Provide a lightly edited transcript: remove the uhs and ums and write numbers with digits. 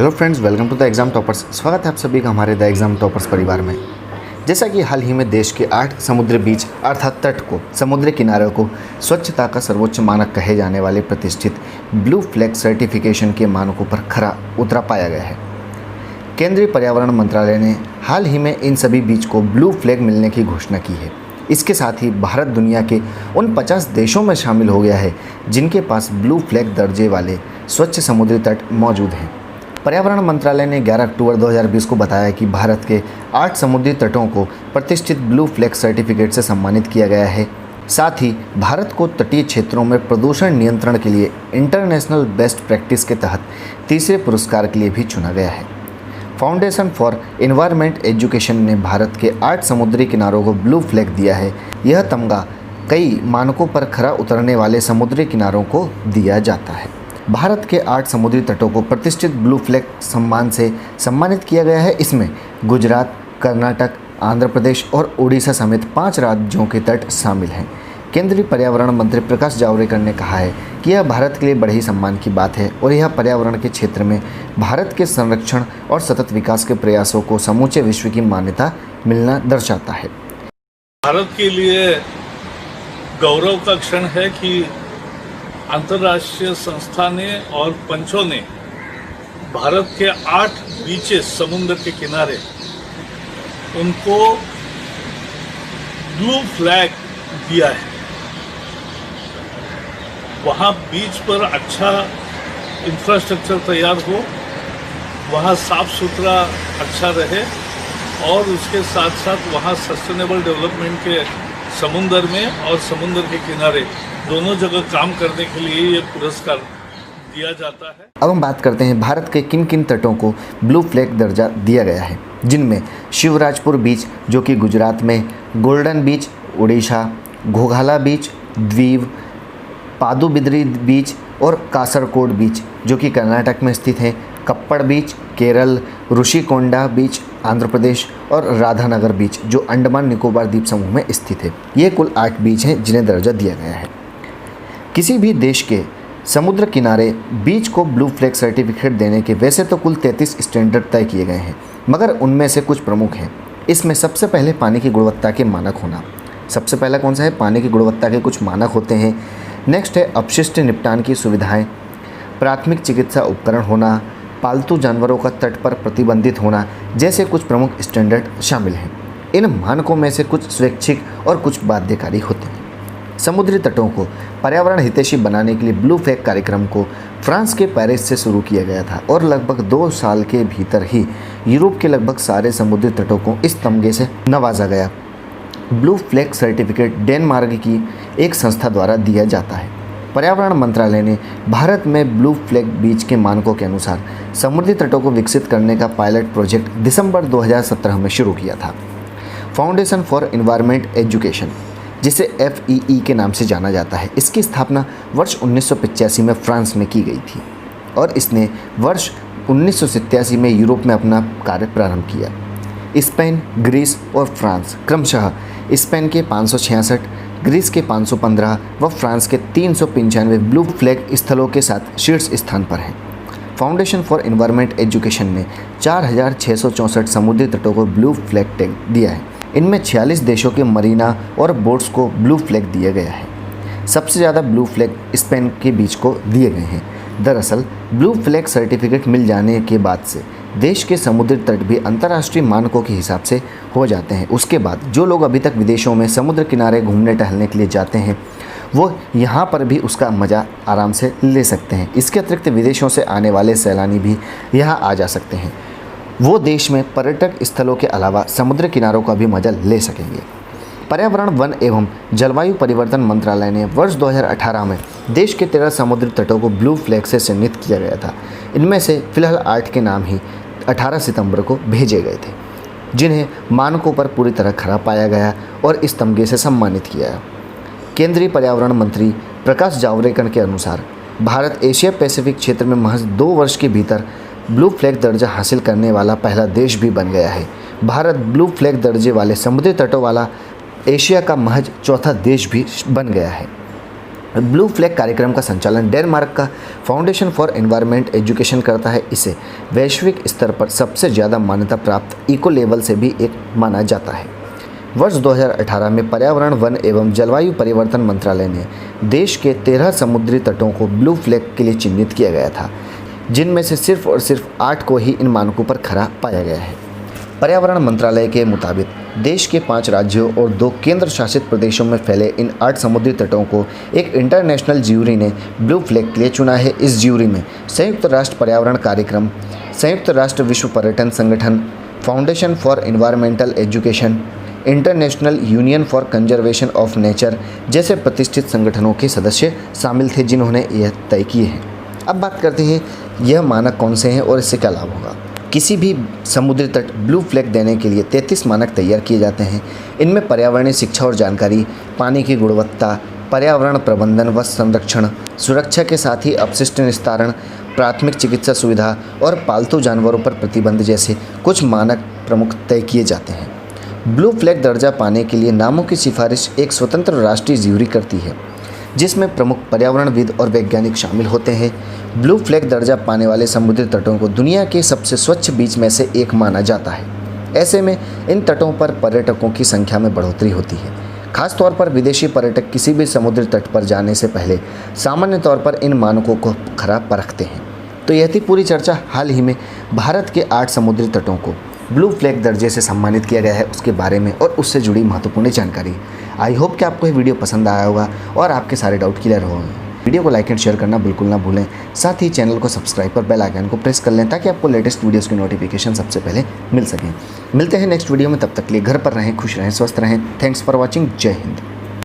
Hello friends, welcome to the exam toppers. स्वागत है आप सभी का हमारे द एग्ज़ाम टॉपर्स परिवार में। जैसा कि हाल ही में देश के 8 समुद्री बीच अर्थात तट को, समुद्री किनारे को स्वच्छता का सर्वोच्च मानक कहे जाने वाले प्रतिष्ठित ब्लू फ्लैग सर्टिफिकेशन के मानकों पर खरा उतरा पाया गया है। केंद्रीय पर्यावरण मंत्रालय ने हाल ही में इन सभी बीच को ब्लू फ्लैग मिलने की घोषणा की है। इसके साथ ही भारत दुनिया के उन 50 देशों में शामिल हो गया है जिनके पास ब्लू फ्लैग दर्जे वाले स्वच्छ समुद्री तट मौजूद हैं। पर्यावरण मंत्रालय ने 11 अक्टूबर 2020 को बताया कि भारत के 8 समुद्री तटों को प्रतिष्ठित ब्लू फ्लैग सर्टिफिकेट से सम्मानित किया गया है। साथ ही भारत को तटीय क्षेत्रों में प्रदूषण नियंत्रण के लिए इंटरनेशनल बेस्ट प्रैक्टिस के तहत तीसरे पुरस्कार के लिए भी चुना गया है। फाउंडेशन फॉर एनवायरनमेंट एजुकेशन ने भारत के 8 समुद्री किनारों को ब्लू फ्लैग दिया है। यह तमगा कई मानकों पर खरा उतरने वाले समुद्री किनारों को दिया जाता है। भारत के 8 समुद्री तटों को प्रतिष्ठित ब्लू फ्लैग सम्मान से सम्मानित किया गया है। इसमें गुजरात, कर्नाटक, आंध्र प्रदेश और उड़ीसा समेत 5 राज्यों के तट शामिल हैं। केंद्रीय पर्यावरण मंत्री प्रकाश जावड़ेकर ने कहा है कि यह भारत के लिए बड़े ही सम्मान की बात है और यह पर्यावरण के क्षेत्र में भारत के संरक्षण और सतत विकास के प्रयासों को समूचे विश्व की मान्यता मिलना दर्शाता है। भारत के लिए गौरव का क्षण है कि अंतर्राष्ट्रीय संस्था ने और पंचों ने भारत के 8 बीचेस, समुद्र के किनारे, उनको ब्लू फ्लैग दिया है। वहाँ बीच पर अच्छा इंफ्रास्ट्रक्चर तैयार हो, वहाँ साफ सुथरा अच्छा रहे और उसके साथ साथ वहाँ सस्टेनेबल डेवलपमेंट के समुद्र में और समुद्र के किनारे दोनों जगह काम करने के लिए ये पुरस्कार दिया जाता है। अब हम बात करते हैं भारत के किन किन तटों को ब्लू फ्लैग दर्जा दिया गया है, जिनमें शिवराजपुर बीच जो कि गुजरात में, गोल्डन बीच उड़ीसा, घोघाला बीच द्वीप, पादुबिद्री बीच और कासरकोड बीच जो कि कर्नाटक में स्थित है, कप्पड़ बीच केरल, ऋषिकोंडा बीच आंध्र प्रदेश और राधानगर बीच जो अंडमान निकोबार द्वीप समूह में स्थित है। ये कुल 8 बीच हैं जिन्हें दर्जा दिया गया है। किसी भी देश के समुद्र किनारे बीच को ब्लू फ्लैग सर्टिफिकेट देने के वैसे तो कुल 33 स्टैंडर्ड तय किए गए हैं, मगर उनमें से कुछ प्रमुख हैं। इसमें सबसे पहले पानी की गुणवत्ता के मानक होना। सबसे पहला कौन सा है? पानी की गुणवत्ता के कुछ मानक होते हैं। नेक्स्ट है अपशिष्ट निपटान की सुविधाएं, प्राथमिक चिकित्सा उपकरण होना, पालतू जानवरों का तट पर प्रतिबंधित होना जैसे कुछ प्रमुख स्टैंडर्ड शामिल हैं। इन मानकों में से कुछ स्वैच्छिक और कुछ बाध्यकारी होते हैं। समुद्री तटों को पर्यावरण हितैषी बनाने के लिए ब्लू फ्लैग कार्यक्रम को फ्रांस के पेरिस से शुरू किया गया था और लगभग 2 साल के भीतर ही यूरोप के लगभग सारे समुद्री तटों को इस तमगे से नवाजा गया। ब्लू फ्लैग सर्टिफिकेट डेनमार्क की एक संस्था द्वारा दिया जाता है। पर्यावरण मंत्रालय ने भारत में ब्लू फ्लैग बीच के मानकों के अनुसार समुद्री तटों को विकसित करने का पायलट प्रोजेक्ट दिसंबर 2017 में शुरू किया था। फाउंडेशन फॉर एनवायरनमेंट एजुकेशन, जिसे FEE के नाम से जाना जाता है, इसकी स्थापना वर्ष 1985 में फ्रांस में की गई थी और इसने वर्ष 1987 में यूरोप में अपना कार्य प्रारंभ किया। स्पेन, ग्रीस और फ्रांस क्रमशः स्पेन के 566, ग्रीस के 515 व फ्रांस के 395 ब्लू फ्लैग स्थलों के साथ शीर्ष स्थान पर हैं। फाउंडेशन फॉर एनवायरनमेंट एजुकेशन ने 4664 समुद्री तटों को ब्लू फ्लैग टैग दिया है। इनमें 46 देशों के मरीना और बोट्स को ब्लू फ्लैग दिया गया है। सबसे ज़्यादा ब्लू फ्लैग स्पेन के बीच को दिए गए हैं। दरअसल ब्लू फ्लैग सर्टिफिकेट मिल जाने के बाद से देश के समुद्री तट भी अंतर्राष्ट्रीय मानकों के हिसाब से हो जाते हैं। उसके बाद जो लोग अभी तक विदेशों में समुद्र किनारे घूमने टहलने के लिए जाते हैं वो यहाँ पर भी उसका मज़ा आराम से ले सकते हैं। इसके अतिरिक्त विदेशों से आने वाले सैलानी भी यहाँ आ जा सकते हैं। वो देश में पर्यटक स्थलों के अलावा समुद्र किनारों का भी मज़ा ले सकेंगे। पर्यावरण, वन एवं जलवायु परिवर्तन मंत्रालय ने वर्ष 2018 में देश के 13 समुद्री तटों को ब्लू फ्लैग से चिन्हित किया गया था। इनमें से फिलहाल 8 के नाम ही 18 सितंबर को भेजे गए थे, जिन्हें मानकों पर पूरी तरह खरा पाया गया और इस तमगे से सम्मानित किया गया। केंद्रीय पर्यावरण मंत्री प्रकाश जावड़ेकर के अनुसार भारत एशिया पैसिफिक क्षेत्र में महज 2 वर्ष के भीतर ब्लू फ्लैग दर्जा हासिल करने वाला पहला देश भी बन गया है। भारत ब्लू फ्लैग दर्जे वाले समुद्री तटों वाला एशिया का महज चौथा देश भी बन गया है। ब्लू फ्लैग कार्यक्रम का संचालन डेनमार्क का फाउंडेशन फॉर एनवायरनमेंट एजुकेशन करता है। इसे वैश्विक स्तर पर सबसे ज़्यादा मान्यता प्राप्त इको लेवल से भी एक माना जाता है। वर्ष 2018 में पर्यावरण, वन एवं जलवायु परिवर्तन मंत्रालय ने देश के 13 समुद्री तटों को ब्लू फ्लैग के लिए चिन्हित किया गया था, जिनमें से सिर्फ और सिर्फ 8 को ही इन मानकों पर खरा पाया गया है। पर्यावरण मंत्रालय के मुताबिक देश के 5 राज्यों और 2 केंद्र शासित प्रदेशों में फैले इन 8 समुद्री तटों को एक इंटरनेशनल ज्यूरी ने ब्लू फ्लैग के लिए चुना है। इस ज्यूरी में संयुक्त राष्ट्र पर्यावरण कार्यक्रम, संयुक्त राष्ट्र विश्व पर्यटन संगठन, foundation for environmental education, international union for conservation of nature जैसे प्रतिष्ठित संगठनों के सदस्य शामिल थे, जिन्होंने यह तय किए हैं। अब बात करते हैं यह मानक कौन से हैं और इससे क्या लाभ होगा। किसी भी समुद्री तट ब्लू फ्लैग देने के लिए 33 मानक तैयार किए जाते हैं। इनमें पर्यावरणीय शिक्षा और जानकारी, पानी की गुणवत्ता, पर्यावरण प्रबंधन व संरक्षण, सुरक्षा के साथ ही अपशिष्ट निस्तारण, प्राथमिक चिकित्सा सुविधा और पालतू जानवरों पर प्रतिबंध जैसे कुछ मानक प्रमुख तय किए जाते हैं। ब्लू फ्लैग दर्जा पाने के लिए नामों की सिफारिश एक स्वतंत्र राष्ट्रीय ज्यूरी करती है, जिसमें प्रमुख पर्यावरणविद और वैज्ञानिक शामिल होते हैं। ब्लू फ्लैग दर्जा पाने वाले समुद्री तटों को दुनिया के सबसे स्वच्छ बीच में से एक माना जाता है। ऐसे में इन तटों पर पर्यटकों की संख्या में बढ़ोतरी होती है। खासतौर पर विदेशी पर्यटक किसी भी समुद्री तट पर जाने से पहले सामान्य तौर पर इन मानकों को खरा परखते हैं। तो यह थी पूरी चर्चा। हाल ही में भारत के 8 समुद्री तटों को ब्लू फ्लैग दर्जे से सम्मानित किया गया है, उसके बारे में और उससे जुड़ी महत्वपूर्ण जानकारी। आई होप कि आपको ये वीडियो पसंद आया होगा और आपके सारे डाउट क्लियर हो गए। वीडियो को लाइक एंड शेयर करना बिल्कुल ना भूलें। साथ ही चैनल को सब्सक्राइब कर बेल आइकन को प्रेस कर लें, ताकि आपको लेटेस्ट वीडियोस की नोटिफिकेशन सबसे पहले मिल सकें। मिलते हैं नेक्स्ट वीडियो में, तब तक के लिए घर पर रहें, खुश रहें, स्वस्थ रहें। Thanks for watching. जय हिंद।